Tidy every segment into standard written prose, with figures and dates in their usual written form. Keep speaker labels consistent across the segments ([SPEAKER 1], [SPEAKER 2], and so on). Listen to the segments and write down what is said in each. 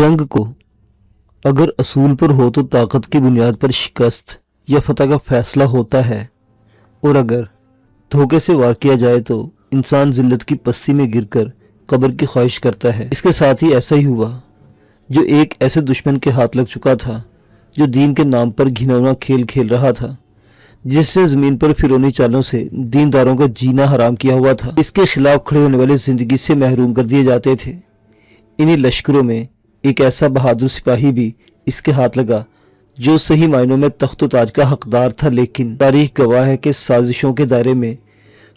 [SPEAKER 1] जंग को अगर असूल पर हो तो ताकत की बुनियाद पर शिकस्त या फतह का फैसला होता है, और अगर धोखे से वार किया जाए तो इंसान जिल्लत की पस्ती में गिरकर कब्र की ख्वाहिश करता है। इसके साथ ही ऐसा ही हुआ जो एक ऐसे दुश्मन के हाथ लग चुका था जो दीन के नाम पर घिनौना खेल खेल रहा था, जिससे ज़मीन पर फिरौनी चालों से दीनदारों का जीना हराम किया हुआ था। इसके खिलाफ खड़े होने वाले ज़िंदगी से महरूम कर दिए जाते थे। इन्हीं लश्करों में एक ऐसा बहादुर सिपाही भी इसके हाथ लगा जो सही मायनों में तख्त ताज का हकदार था, लेकिन तारीख गवाह है कि साजिशों के दायरे में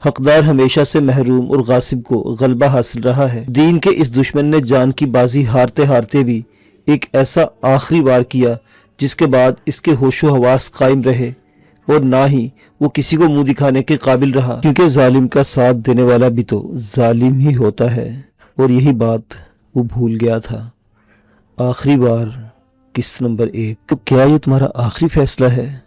[SPEAKER 1] हकदार हमेशा से महरूम और गासिब को गलबा हासिल रहा है। दीन के इस दुश्मन ने जान की बाजी हारते हारते भी एक ऐसा आखिरी वार किया जिसके बाद इसके होशो हवास कायम रहे और ना ही वो किसी को मुंह दिखाने के काबिल रहा, क्योंकि जालिम का साथ देने वाला भी तो जालिम ही होता है। और यही बात वो भूल गया था। आखिरी बार किस्त नंबर 1। तो क्या ये तुम्हारा आखिरी फैसला है?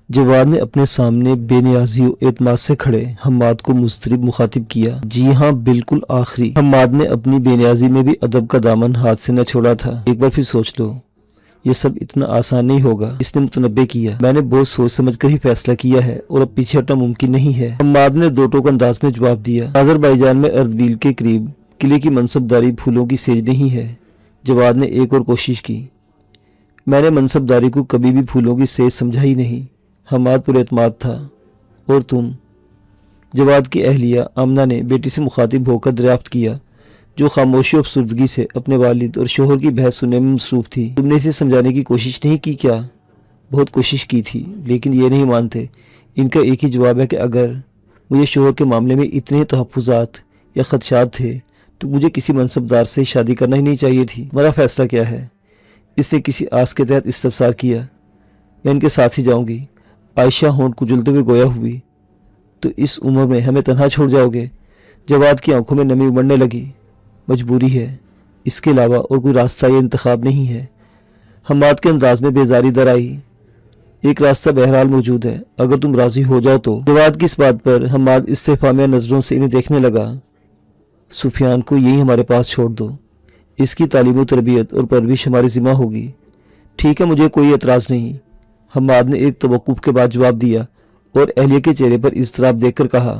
[SPEAKER 1] जवाद ने अपने सामने बेनियाजी और एतमाद से खड़े हम्माद को मुस्तरिब मुखातिब किया। जी हाँ, बिल्कुल आखिरी। हम्माद ने अपनी बेनियाजी में भी अदब का दामन हाथ से न छोड़ा था। एक बार फिर सोच लो, ये सब इतना आसान नहीं होगा। इसने मुतनब्बे किया। मैंने बहुत सोच समझ कर ही फैसला किया है और अब पीछे हटना मुमकिन नहीं है। हम्माद ने दो टोक अंदाज में जवाब दिया। आज़रबाईजान में अर्दबील के करीब किले की मनसबदारी फूलों की सेज नहीं है। जवाद ने एक और कोशिश की। मैंने मनसबदारी को कभी भी फूलों की सेज समझा ही नहीं। हम्माद पुरएतमाद था। और तुम? जवाद की अहलिया आमना ने बेटी से मुखातिब होकर दरियाफ्त किया, जो खामोशी और अफसुर्दगी से अपने वालिद और शोहर की बहस सुनने में मसरूफ थी। तुमने इसे समझाने की कोशिश नहीं की क्या? बहुत कोशिश की थी, लेकिन ये नहीं मानते। इनका एक ही जवाब है कि अगर मुझे शोहर के मामले में इतने तहफ़्फ़ुज़ात या ख़दशात थे तो मुझे किसी मनसबदार से शादी करना ही नहीं चाहिए थी। मेरा फ़ैसला क्या है? इसने किसी आस के तहत इस्तफसार किया। मैं इनके साथ ही जाऊँगी। आयशा होंठ कुचलते हुए गोया हुई। तो इस उम्र में हमें तन्हा छोड़ जाओगे? जवाद की आंखों में नमी उमड़ने लगी। मजबूरी है, इसके अलावा और कोई रास्ता या इंतखाब नहीं है। हम्माद के अंदाज में बेजारी दर आई। एक रास्ता बहरहाल मौजूद है, अगर तुम राजी हो जाओ तो। जवाद की इस बात पर हम्माद इस्तेफामिया नज़रों से इन्हें देखने लगा। सुफियान को यही हमारे पास छोड़ दो। इसकी तालीम तरबियत और परवरिश हमारी ज़िम्मा होगी। ठीक है, मुझे कोई एतराज़ नहीं। हम्माद ने एक तवक्कुफ के बाद जवाब दिया और अहलिया के चेहरे पर इज़्तिराब देखकर कहा,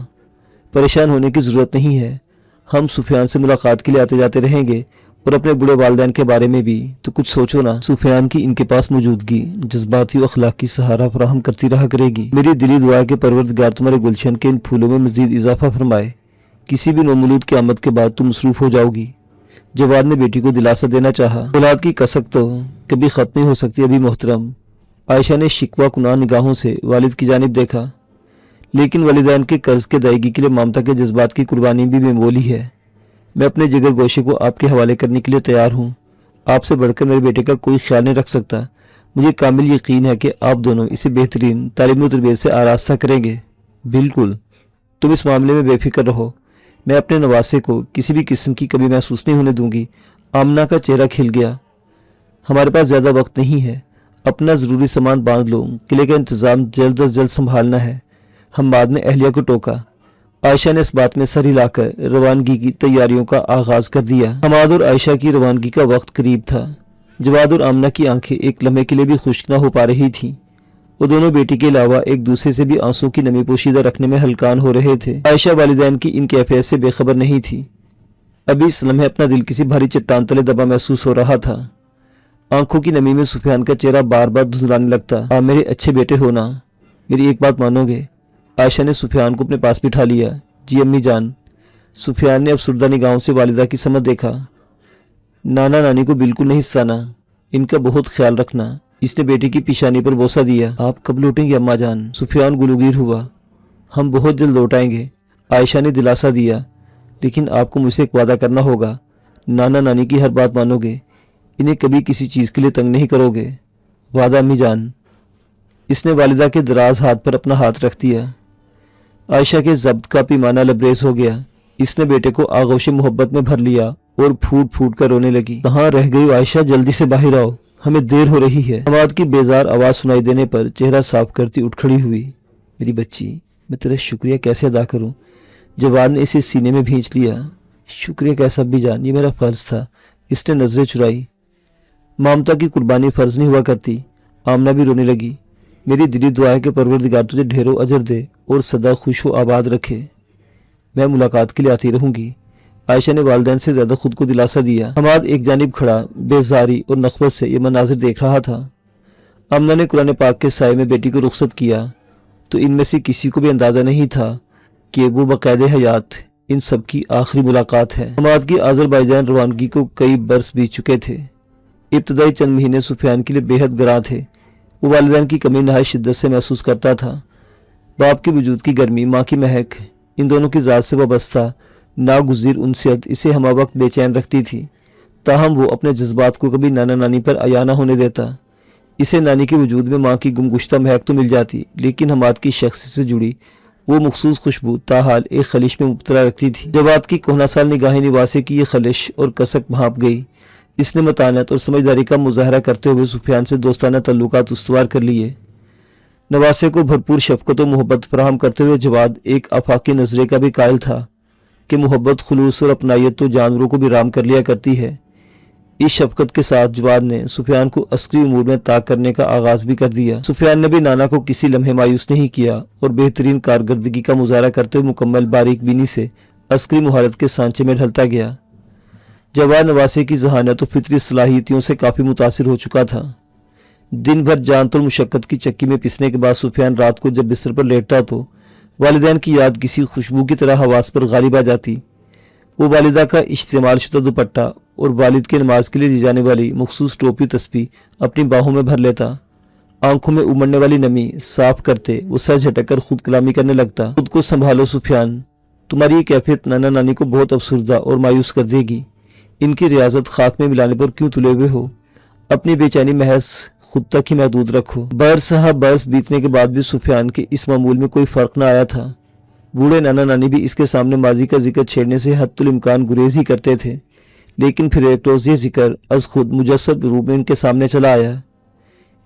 [SPEAKER 1] परेशान होने की ज़रूरत नहीं है। हम सुफियान से मुलाकात के लिए आते जाते रहेंगे और अपने बुढ़े वालिदैन के बारे में भी तो कुछ सोचो ना। सुफियान की इनके पास मौजूदगी जज्बाती और अखलाकी सहारा फराहम करती रहा करेगी। मेरी दिली दुआ है कि परवरदिगार तुम्हारे गुलशन के इन फूलों में मज़ीद इजाफा फरमाए। किसी भी नौमूलूद की आमद के बाद तुम मसरूफ़ हो जाओगी। जवाद ने बेटी को दिलासा देना चाहा। औलाद की कसक तो कभी ख़त्म नहीं हो सकती अभी मोहतरम। आयशा ने शिकवा कुना निगाहों से वालिद की जानिब देखा, लेकिन वालिदैन के कर्ज के अदायगी के लिए ममता के जज्बात की कुर्बानी भी बेमोली है। मैं अपने जिगर गोशे को आपके हवाले करने के लिए तैयार हूँ। आपसे बढ़कर मेरे बेटे का कोई ख्याल नहीं रख सकता। मुझे कामिल यकीन है कि आप दोनों इसे बेहतरीन तालीम और तरबियत से आरास्ता करेंगे। बिल्कुल, तुम इस मामले में बेफिक्र रहो। मैं अपने नवासे को किसी भी किस्म की कभी महसूस नहीं होने दूंगी। आमना का चेहरा खिल गया। हमारे पास ज़्यादा वक्त नहीं है। अपना ज़रूरी सामान बांध लो, किले का इंतज़ाम जल्द अज जल्द संभालना है। हम्माद ने अहलिया को टोका। आयशा ने इस बात में सर हिलाकर रवानगी की तैयारियों का आगाज कर दिया। हम्माद और आयशा की रवानगी का वक्त करीब था। जवाद और आमना की आंखें एक लम्हे के लिए भी खुश्क न हो पा रही थीं। वो दोनों बेटी के अलावा एक दूसरे से भी आंसू की नमी पोशीदा रखने में हलकान हो रहे थे। आयशा वालिदैन की इन कैफियत से बेखबर नहीं थी। अभी इस लम्हे अपना दिल किसी भारी चट्टान तले दबा महसूस हो रहा था। आंखों की नमी में सुफियान का चेहरा बार बार धुंधलाने लगता। आप मेरे अच्छे बेटे हो ना? मेरी एक बात मानोगे? आयशा ने सुफियान को अपने पास बिठा लिया। जी अम्मी जान। सुफियान ने अफसुर्दा निगाहों से वालिदा की समझ देखा। नाना नानी को बिल्कुल नहीं हंसाना, इनका बहुत ख्याल रखना। इसने बेटी की पिशानी पर बोसा दिया। आप कब लौटेंगे अम्मा जान? सुफियान गुलूगीर हुआ। हम बहुत जल्द लौट आएंगे, आयशा ने दिलासा दिया। लेकिन आपको मुझसे एक वादा करना होगा। नाना नानी की हर बात मानोगे? इन्हें कभी किसी चीज़ के लिए तंग नहीं करोगे? वादा अम्मी जान। इसने वालिदा के दराज हाथ पर अपना हाथ रख दिया। आयशा के ज़ब्त का पैमाना लबरेज हो गया। इसने बेटे को आगोश मोहब्बत में भर लिया और फूट फूट कर रोने लगी। कहाँ रह गई आयशा? जल्दी से बाहर आओ, हमें देर हो रही है। हम्माद की बेजार आवाज़ सुनाई देने पर चेहरा साफ करती उठ खड़ी हुई। मेरी बच्ची, मैं तेरा शुक्रिया कैसे अदा करूं? जवाद ने इसे सीने में भींच लिया। शुक्रिया कैसा भी जान, ये मेरा फ़र्ज़ था। इसने नज़रें चुराई। ममता की कुर्बानी फ़र्ज नहीं हुआ करती। आमना भी रोने लगी। मेरी दिली दुआ है कि परवरदिगार तुझे ढेरों अजर दे और सदा खुश व आबाद रखे। मैं मुलाकात के लिए आती रहूंगी। आयशा ने वालिदैन से ज़्यादा खुद को दिलासा दिया। हमाद एक जानिब खड़ा बेजारी और नखवत से ये मनाजिर देख रहा था। आमना ने कुरान पाक के साए में बेटी को रुखसत किया तो इनमें से किसी को भी अंदाज़ा नहीं था कि वो बक़ैद हयात इन सब की आखिरी मुलाकात है। हमाद की आज़रबाईजान रवानगी को कई बरस बीत चुके थे। इब्तदाई चंद महीने सुफियान के लिए बेहद गरां थे। वो वालिदैन की कमी नहायत शिद्दत से महसूस करता था। बाप के वजूद की गर्मी, माँ की महक, इन दोनों की ज़ात से वाबस्ता नागुज़ीर उनसियत इसे हमा वक्त बेचैन रखती थी। ताहम वो अपने जज्बात को कभी नाना नानी पर अया न होने देता। इसे नानी के वजूद में माँ की गुमगुश्ता महक तो मिल जाती, लेकिन हमाद की शख्सियत से जुड़ी वो मखसूस खुशबू ताहाल एक खलिश में मुब्तला रखती थी। जवाद की कोहनासाल निगाहें निवासे की ये खलिश और कसक भाप गई। इसने मतानत और समझदारी का मुजाहरा करते हुए सुफियान से दोस्ताना तल्लुकात उस्तवार कर लिए। नवासे को भरपूर शफकत और मोहब्बत फराहम करते हुए जवाद एक आफाकी नजरे का भी कायल था कि मोहब्बत, खुलूस और अपनायत तो जानवरों को भी राम कर लिया करती है। इस शफकत के साथ जवाद ने सुफियान को अस्करी उमूर में ताक करने का आगाज भी कर दिया। सुफियान ने भी नाना को किसी लम्हे मायूस नहीं किया और बेहतरीन कारकर्दगी का मुजाहरा करते हुए मुकम्मल बारीक बीनी से अस्करी मुहारत के सांचे में ढलता गया। जवाद नवासे की जहानत और फितरी सलाहियतों से काफ़ी मुतासिर हो चुका था। दिन भर जान तो मुशक्क़त की चक्की में पिसने के बाद सुफियान रात को जब बिस्तर पर लेटता तो वालिदैन की याद किसी खुशबू की तरह हवास पर गालिब आ जाती। वो वालिदा का इस्तेमाल शुदा दुपट्टा और वालिद के नमाज के लिए ली जाने वाली मखसूस टोपी तस्बीह अपनी बाहों में भर लेता। आंखों में उमड़ने वाली नमी साफ करते वो सर झटक कर खुद कलामी करने लगता। खुद को संभालो सुफियान, तुम्हारी ये कैफियत नाना नानी को बहुत अफसरदा और मायूस कर देगी। इनकी रियाजत खाक में मिलाने पर क्यों तुले हुए हो? अपनी बेचैनी महज खुद तक ही महदूद रखो। बरस बीतने के बाद भी सुफियान के इस मामूल में कोई फ़र्क न आया था। बूढ़े नाना नानी भी इसके सामने माजी का जिक्र छेड़ने से हत्तुल इम्कान गुरेज ही करते थे, लेकिन फिर एक रोज़ ये जिक्र अज खुद मुजस्सद रूप में इनके सामने चला आया।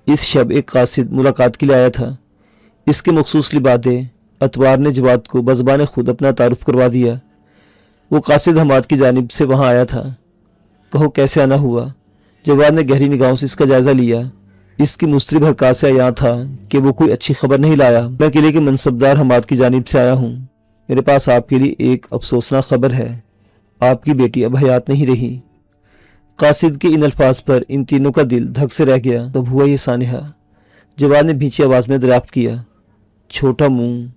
[SPEAKER 1] इस शब एक कासिद मुलाकात के लिए आया था। इसके मखसूस लिबादे अतवार ने जवाद को बज़बान खुद अपना तारुफ करवा दिया। वो कासिद हमाद की जानिब से वहाँ आया था। कहो कैसे आना हुआ? जवाद ने गहरी निगाहों से इसका जायज़ा लिया। इसकी मुस्तरिब हरकत से यहाँ था कि वो कोई अच्छी खबर नहीं लाया। मैं किले के मनसबदार हमाद की जानिब से आया हूँ। मेरे पास आपके लिए एक अफसोसनाक खबर है। आपकी बेटी अब हयात नहीं रही। कासिद के इन अल्फाज पर इन तीनों का दिल धक से रह गया। कब हुआ ये सानिहा? जवाद ने भींची आवाज़ में दरियाफ्त किया। छोटा मुंह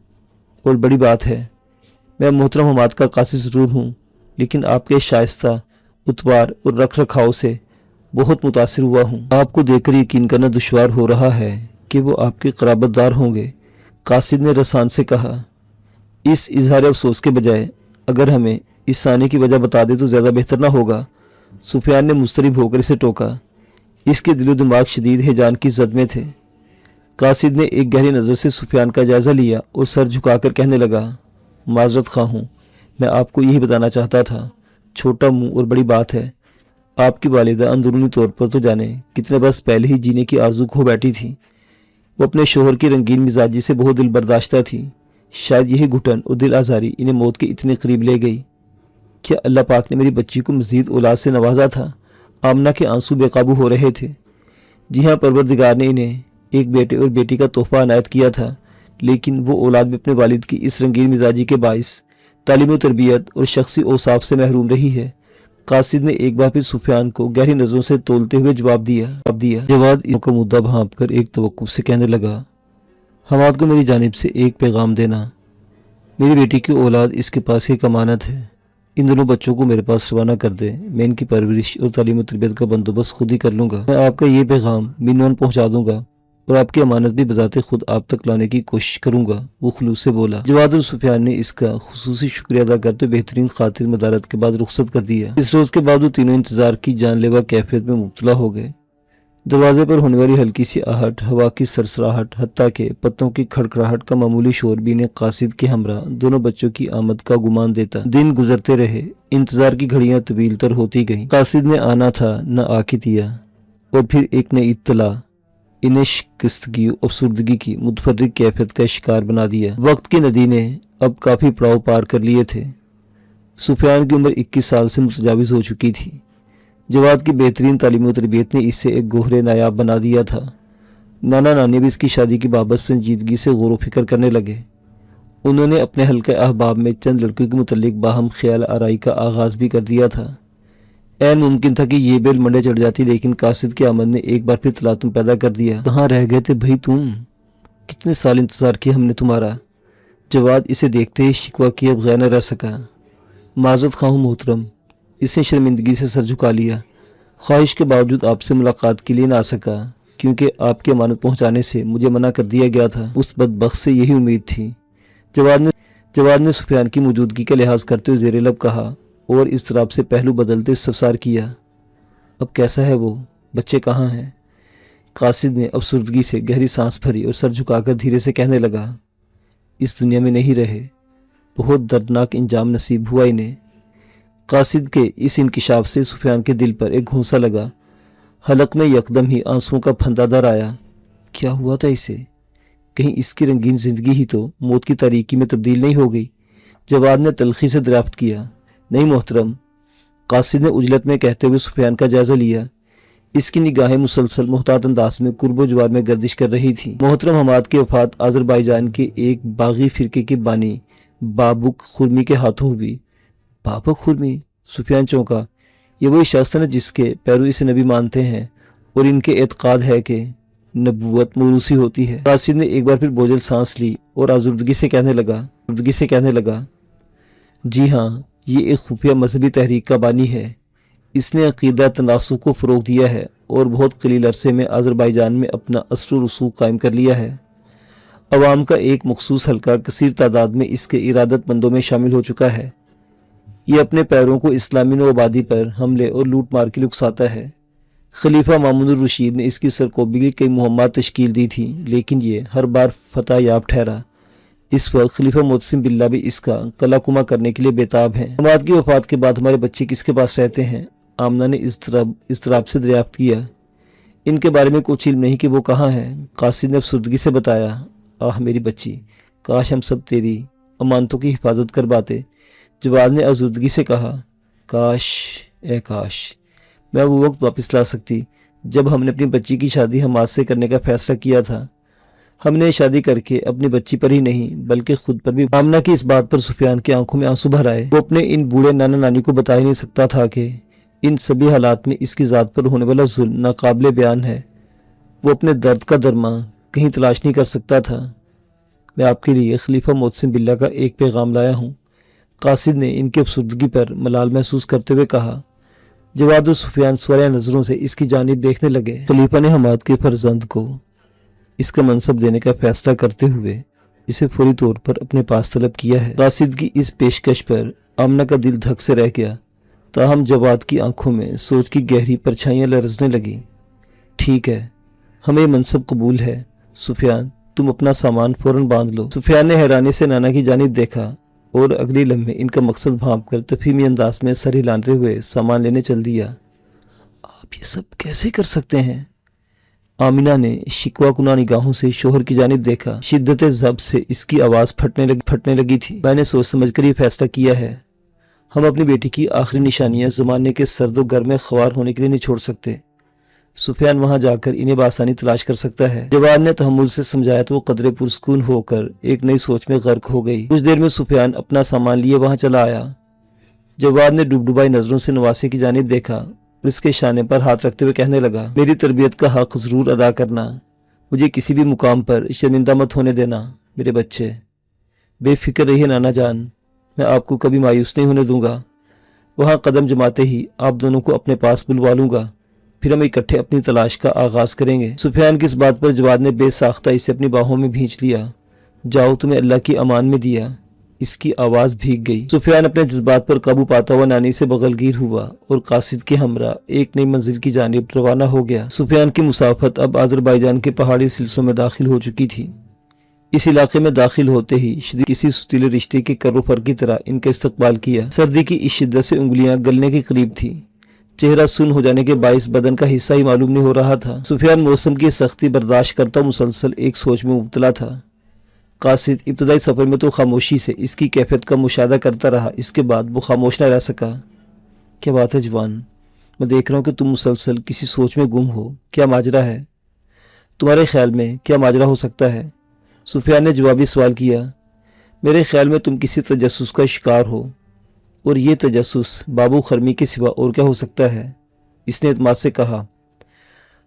[SPEAKER 1] और बड़ी बात है। मैं मोहतरम हमाद का कासिद ज़रूर हूँ, लेकिन आपके शाइस्ता उतवार और रख रखाव से बहुत मुतासिर हुआ हूँ। आपको देखकर यकीन करना दुश्वार हो रहा है कि वो आपके क़राबतदार होंगे, कासिद ने रसान से कहा। इस इजहार अफसोस के बजाय अगर हमें इस साने की वजह बता दे तो ज़्यादा बेहतर ना होगा? सुफियान ने मुस्तरिब होकर इसे टोका। इसके दिलो दिमाग शदीद हिजान की जद में थे। कासिद ने एक गहरी नज़र से सुफियान का जायज़ा लिया और सर झुकाकर कहने लगा, माजरत खा हूँ, मैं आपको यही बताना चाहता था। छोटा मुंह और बड़ी बात है। आपकी वालिदा अंदरूनी तौर पर तो जाने कितने बरस पहले ही जीने की आरज़ू खो बैठी थी। वो अपने शोहर की रंगीन मिजाजी से बहुत दिल बर्दाश्ता थी। शायद यही घुटन और दिल आज़ारी इन्हें मौत के इतने करीब ले गई। क्या अल्लाह पाक ने मेरी बच्ची को मज़ीद औलाद से नवाजा था? आमना के आंसू बेकाबू हो रहे थे। जी हाँ, परवरदिगार ने इन्हें एक बेटे और बेटी का तोहफा अनायत किया था, लेकिन वो औलाद भी अपने वालिद की इस रंगीन मिजाजी के बाइस तालीम व तरबियत और शख्सी औसाफ से महरूम रही है। कासिद ने एक बार फिर सुफियान को गहरी नज़रों से तोलते हुए जवाब दिया। जवाद का मुद्दा भांप कर एक तवक्कुफ से कहने लगा, हमाद को मेरी जानिब से एक पैगाम देना। मेरी बेटी की औलाद इसके पास एक अमानत है। इन दोनों बच्चों को मेरे पास रवाना कर दे। मैं इनकी परवरिश और तालीम व तरबियत का बंदोबस्त खुद ही कर लूँगा। मैं आपका ये पैगाम मिनवन पहुँचा दूँगा और आपकी अमानत भी बजाते खुद आप तक लाने की कोशिश करूँगा, वो खुलूस से बोला। जवाद और सुफियान ने इसका खुसूसी शुक्रिया अदा करते बेहतरीन खातिर मदारत के बाद रुखसत कर दिया। इस रोज़ के बाद वो तीनों इंतज़ार की जानलेवा कैफियत में मुब्तला हो गए। दरवाजे पर होने वाली हल्की सी आहट, हवा की सरसराहट, हत्ता के पत्तों की खड़खड़ाहट का मामूली शोर भी ने कासिद के हमरा दोनों बच्चों की आमद का गुमान देता। दिन गुजरते रहे। इंतजार की घड़ियां तवील तर होती गईं। कासिद ने आना था, न आके दिया, और फिर एक नई इत्तला इन्हें शिकस्तगी और अफसुर्दगी की मुतफर्रिक कैफियत का शिकार बना दिया। वक्त की नदी ने अब काफ़ी पड़ाव पार कर लिए थे। सुफियान की उम्र 21 साल से मुतजाविज़ हो चुकी थी। جواد کی بہترین تعلیم و تربیت نے اسے ایک گوہر نایاب بنا دیا تھا۔ نانا نانی بھی اس کی شادی کی بابت سنجیدگی سے غور و فکر کرنے لگے۔ انہوں نے اپنے حلقہ احباب میں چند لڑکیوں کے متعلق باہم خیال آرائی کا آغاز بھی کر دیا تھا۔ عین ممکن تھا کہ یہ بیل منڈے چڑھ جاتی، لیکن قاصد کی آمد نے ایک بار پھر تلاطم پیدا کر دیا۔ کہاں رہ گئے تھے بھائی تم؟ کتنے سال انتظار کیا ہم نے تمہارا۔ جواد اسے دیکھتے ہی شکوہ کیے بغیر نہ رہ سکا۔ معذرت خواہ ہوں محترم، اس نے شرمندگی سے سر جھکا لیا۔ خواہش کے باوجود آپ سے ملاقات کے لیے نہ آ سکا، کیونکہ آپ کی امانت پہنچانے سے مجھے منع کر دیا گیا تھا۔ اس بدبخت سے یہی امید تھی۔ جواد نے سفیان کی موجودگی کا لحاظ کرتے ہوئے زیر لب کہا اور اضطراب سے پہلو بدلتے استفسار کیا، اب کیسا ہے وہ؟ بچے کہاں ہیں؟ قاصد نے افسردگی سے گہری سانس بھری اور سر جھکا کر دھیرے سے کہنے لگا، اس دنیا میں نہیں رہے، بہت دردناک انجام نصیب ہوا انہیں۔ قاصد کے اس انکشاف سے سفیان کے دل پر ایک گھونسا لگا۔ حلق میں یکدم ہی آنسوؤں کا پھندہ در آیا۔ کیا ہوا تھا اسے؟ کہیں اس کی رنگین زندگی ہی تو موت کی تاریکی میں تبدیل نہیں ہو گئی؟ جواد نے تلخی سے دریافت کیا۔ نہیں محترم، قاصد نے عجلت میں کہتے ہوئے سفیان کا جائزہ لیا۔ اس کی نگاہیں مسلسل محتاط انداز میں قرب و جوار میں گردش کر رہی تھی۔ محترم حماد کی وفات آذربائیجان کے ایک باغی فرقے کے بانی بابک خرمی کے ہاتھوں ہوئی۔ بابک خرمی؟ سفیان چونکا۔ یہ وہی شخص ہے جس کے پیرو اسے نبی مانتے ہیں اور ان کے اعتقاد ہے کہ نبوت موروثی ہوتی ہے۔ قاصد نے ایک بار پھر بوجھل سانس لی اور آزردگی سے کہنے لگا، جی ہاں، یہ ایک خفیہ مذہبی تحریک کا بانی ہے۔ اس نے عقیدہ تناسخ کو فروغ دیا ہے اور بہت قلیل عرصے میں آذربائیجان میں اپنا اثر و رسوخ قائم کر لیا ہے۔ عوام کا ایک مخصوص حلقہ کثیر تعداد میں اس کے ارادت مندوں میں شامل ہو چکا ہے۔ یہ اپنے پیروں کو اسلامی نو آبادی پر حملے اور لوٹ مار کے اکساتا ہے۔ خلیفہ مامون الرشید نے اس کی سرکوبی کی کئی مہمات تشکیل دی تھی، لیکن یہ ہر بار فتح یاب ٹھہرا۔ اس وقت خلیفہ معتصم باللہ بھی اس کا قلع کما کرنے کے لیے بیتاب ہیں۔ حماد کی وفات کے بعد ہمارے بچے کس کے پاس رہتے ہیں؟ آمنہ نے اضطراب سے دریافت کیا۔ ان کے بارے میں کچھ علم نہیں کہ وہ کہاں ہیں، قاصد نے افسردگی سے بتایا۔ آہ میری بچی، کاش ہم سب تیری امانتوں کی حفاظت کر پاتے۔ جواد نے افسردگی سے کہا، کاش، اے کاش میں وہ وقت واپس لا سکتی جب ہم نے اپنی بچی کی شادی حماد سے کرنے کا فیصلہ کیا تھا۔ ہم نے شادی کر کے اپنی بچی پر ہی نہیں بلکہ خود پر بھی۔ آمنہ کی اس بات پر سفیان کی آنکھوں میں آنسو بھر آئے۔ وہ اپنے ان بوڑھے نانا نانی کو بتا ہی نہیں سکتا تھا کہ ان سبھی حالات میں اس کی ذات پر ہونے والا ظلم ناقابل بیان ہے۔ وہ اپنے درد کا درمان کہیں تلاش نہیں کر سکتا تھا۔ میں آپ کے لیے خلیفہ معتصم باللہ کا ایک پیغام لایا ہوں، قاصد نے ان کی افسردگی پر ملال محسوس کرتے ہوئے کہا۔ جواد و سفیان سوالہ نظروں سے اس کی جانب دیکھنے لگے۔ خلیفہ نے حماد کے فرزند کو اس کا منصب دینے کا فیصلہ کرتے ہوئے اسے فوری طور پر اپنے پاس طلب کیا ہے۔ قاصد کی اس پیشکش پر آمنہ کا دل دھک سے رہ گیا، تاہم جواد کی آنکھوں میں سوچ کی گہری پرچھائیاں لرزنے لگیں۔ ٹھیک ہے، ہمیں منصب قبول ہے۔ سفیان، تم اپنا سامان فوراً باندھ لو۔ سفیان نے حیرانی سے نانا کی جانب دیکھا اور اگلی لمحے ان کا مقصد بھانپ کر تفہیمی انداز میں سر ہلاتے ہوئے سامان لینے چل دیا۔ آپ یہ سب کیسے کر سکتے ہیں؟ آمنہ نے شکوہ کناں نگاہوں سے شوہر کی جانب دیکھا۔ شدت ضبط سے اس کی آواز پھٹنے لگی تھی۔ میں نے سوچ سمجھ کر یہ فیصلہ کیا ہے۔ ہم اپنی بیٹی کی آخری نشانیاں زمانے کے سرد و گرم میں خوار ہونے کے لیے نہیں چھوڑ سکتے۔ سفیان وہاں جا کر انہیں بآسانی تلاش کر سکتا ہے۔ جواد نے تحمل سے سمجھایا تو وہ قدرے پرسکون ہو کر ایک نئی سوچ میں غرق ہو گئی۔ کچھ دیر میں سفیان اپنا سامان لیے وہاں چلا آیا۔ جواد نے ڈبڈبائی نظروں سے نواسے کی جانب دیکھا اور اس کے شانے پر ہاتھ رکھتے ہوئے کہنے لگا، میری تربیت کا حق ضرور ادا کرنا، مجھے کسی بھی مقام پر شرمندہ مت ہونے دینا۔ میرے بچے بے فکر رہیے نانا جان، میں آپ کو کبھی مایوس نہیں ہونے دوں گا۔ وہاں قدم جماتے ہی آپ دونوں کو اپنے پاس بلوا لوں گا، پھر ہم اکٹھے اپنی تلاش کا آغاز کریں گے۔ سفیان کی اس بات پر جواد نے بے ساختہ اسے اپنی باہوں میں بھینچ لیا۔ جاؤ، تمہیں اللہ کی امان میں دیا۔ اس کی آواز بھیگ گئی۔ سفیان اپنے جذبات پر قابو پاتا ہوا نانی سے بغل گیر ہوا اور قاصد کے ہمراہ ایک نئی منزل کی جانب روانہ ہو گیا۔ سفیان کی مسافت اب آذربائیجان کے پہاڑی سلسلوں میں داخل ہو چکی تھی۔ اس علاقے میں داخل ہوتے ہی کسی ستیلے رشتے کے کر و فر کی طرح ان کا استقبال کیا۔ سردی کی اس شدت سے انگلیاں گلنے کے قریب تھی۔ چہرہ سن ہو جانے کے باعث بدن کا حصہ ہی معلوم نہیں ہو رہا تھا۔ سفیان موسم کی سختی برداشت کرتا مسلسل ایک سوچ میں مبتلا تھا۔ قاصد ابتدائی سفر میں تو خاموشی سے اس کی کیفیت کا مشاہدہ کرتا رہا، اس کے بعد وہ خاموش نہ رہ سکا۔ کیا بات ہے جوان، میں دیکھ رہا ہوں کہ تم مسلسل کسی سوچ میں گم ہو. کیا ماجرا ہے؟ تمہارے خیال میں کیا ماجرا ہو سکتا ہے؟ سفیان نے جوابی سوال کیا. میرے خیال میں تم کسی تجسس کا شکار ہو، اور یہ تجسس بابو خرمی کے سوا اور کیا ہو سکتا ہے؟ اس نے اعتماد سے کہا.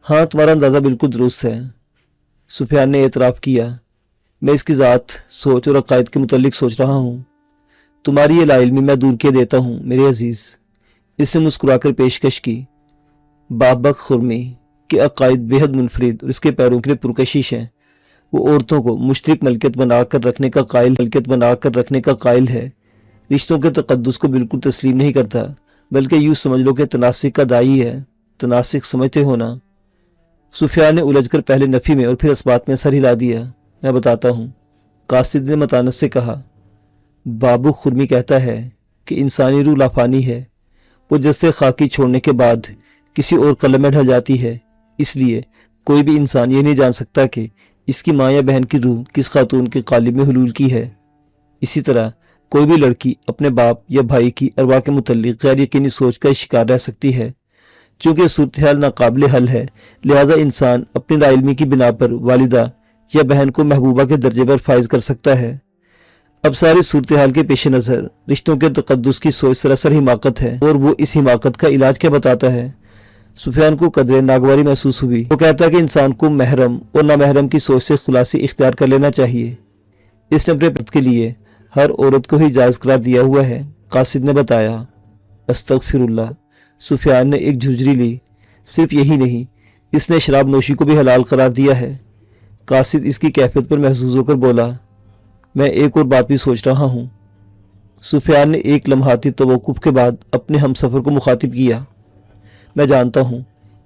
[SPEAKER 1] ہاں، تمہارا اندازہ بالکل درست ہے، سفیان نے اعتراف کیا. میں اس کی ذات، سوچ اور عقائد کے متعلق سوچ رہا ہوں. تمہاری یہ لا علمی میں دور کیے دیتا ہوں میرے عزیز. اس نے مسکرا کر پیشکش کی. بابک خرمی کے عقائد بےحد منفرد اور اس کے پیروں کے لیے پرکشش ہیں. وہ عورتوں کو مشترک ملکیت بنا کر رکھنے کا قائل ہے. رشتوں کے تقدس کو بالکل تسلیم نہیں کرتا، بلکہ یوں سمجھ لو کہ تناسق کا داعی ہے. تناسق سمجھتے ہو نا؟ سفیان نے الجھ کر پہلے نفی میں اور پھر اثبات میں سر ہلا دیا. میں بتاتا ہوں، قاصد نے متانت سے کہا. بابو خرمی کہتا ہے کہ انسانی روح لافانی ہے. وہ جسے خاکی چھوڑنے کے بعد کسی اور قلم میں ڈھل جاتی ہے. اس لیے کوئی بھی انسان یہ نہیں جان سکتا کہ اس کی ماں یا بہن کی روح کس خاتون کے قالب میں حلول کی ہے. اسی طرح کوئی بھی لڑکی اپنے باپ یا بھائی کی ارواح کے متعلق غیر یقینی سوچ کا شکار رہ سکتی ہے. چونکہ صورتحال ناقابل حل ہے، لہذا انسان اپنی لا علمی کی بنا پر والدہ یا بہن کو محبوبہ کے درجے پر فائز کر سکتا ہے. اب ساری صورتحال کے پیش نظر رشتوں کے تقدس کی سوچ سراسر حماقت ہے، اور وہ اس حماقت کا علاج کیا بتاتا ہے؟ سفیان کو قدرے ناگواری محسوس ہوئی. وہ کہتا ہے کہ انسان کو محرم اور نامحرم کی سوچ سے خلاصی اختیار کر لینا چاہیے. اس نے اپنے پت کے لیے ہر عورت کو ہی جائز قرار دیا ہوا ہے، قاصد نے بتایا. استغفر اللہ. سفیان نے ایک جھجری لی. صرف یہی نہیں، اس نے شراب نوشی کو بھی حلال قرار دیا ہے. قاصد اس کی کیفیت پر محظوظ ہو کر بولا. میں ایک اور بات بھی سوچ رہا ہوں. سفیان نے ایک لمحاتی توقف کے بعد اپنے ہم سفر کو مخاطب کیا. میں جانتا ہوں،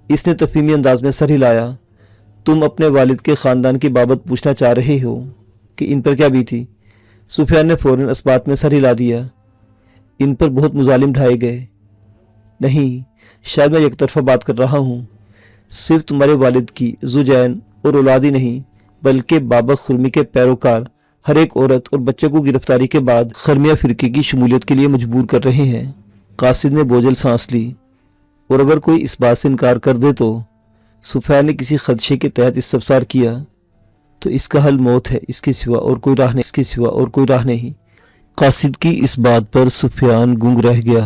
[SPEAKER 1] اس نے تفہیمی انداز میں سر ہلایا. تم اپنے والد کے خاندان کی بابت پوچھنا چاہ رہے ہو کہ ان پر کیا بھی تھی؟ سفیان نے فوراً اس بات میں سر ہلا دیا. ان پر بہت مظالم ڈھائے گئے. نہیں، شاید میں یک طرفہ بات کر رہا ہوں. صرف تمہارے والد کی زوجین اور اولاد ہی نہیں، بلکہ بابک خرمی کے پیروکار ہر ایک عورت اور بچے کو گرفتاری کے بعد خرمیہ فرقے کی شمولیت کے لیے مجبور کر رہے ہیں. قاصد نے بوجھل سانس لی. اور اگر کوئی اس بات سے انکار کر دے تو؟ سفیان نے کسی خدشے کے تحت استفسار کیا. تو اس کا حل موت ہے، اس کے سوا اور کوئی راہ نہیں. قاصد کی اس بات پر سفیان گنگ رہ گیا.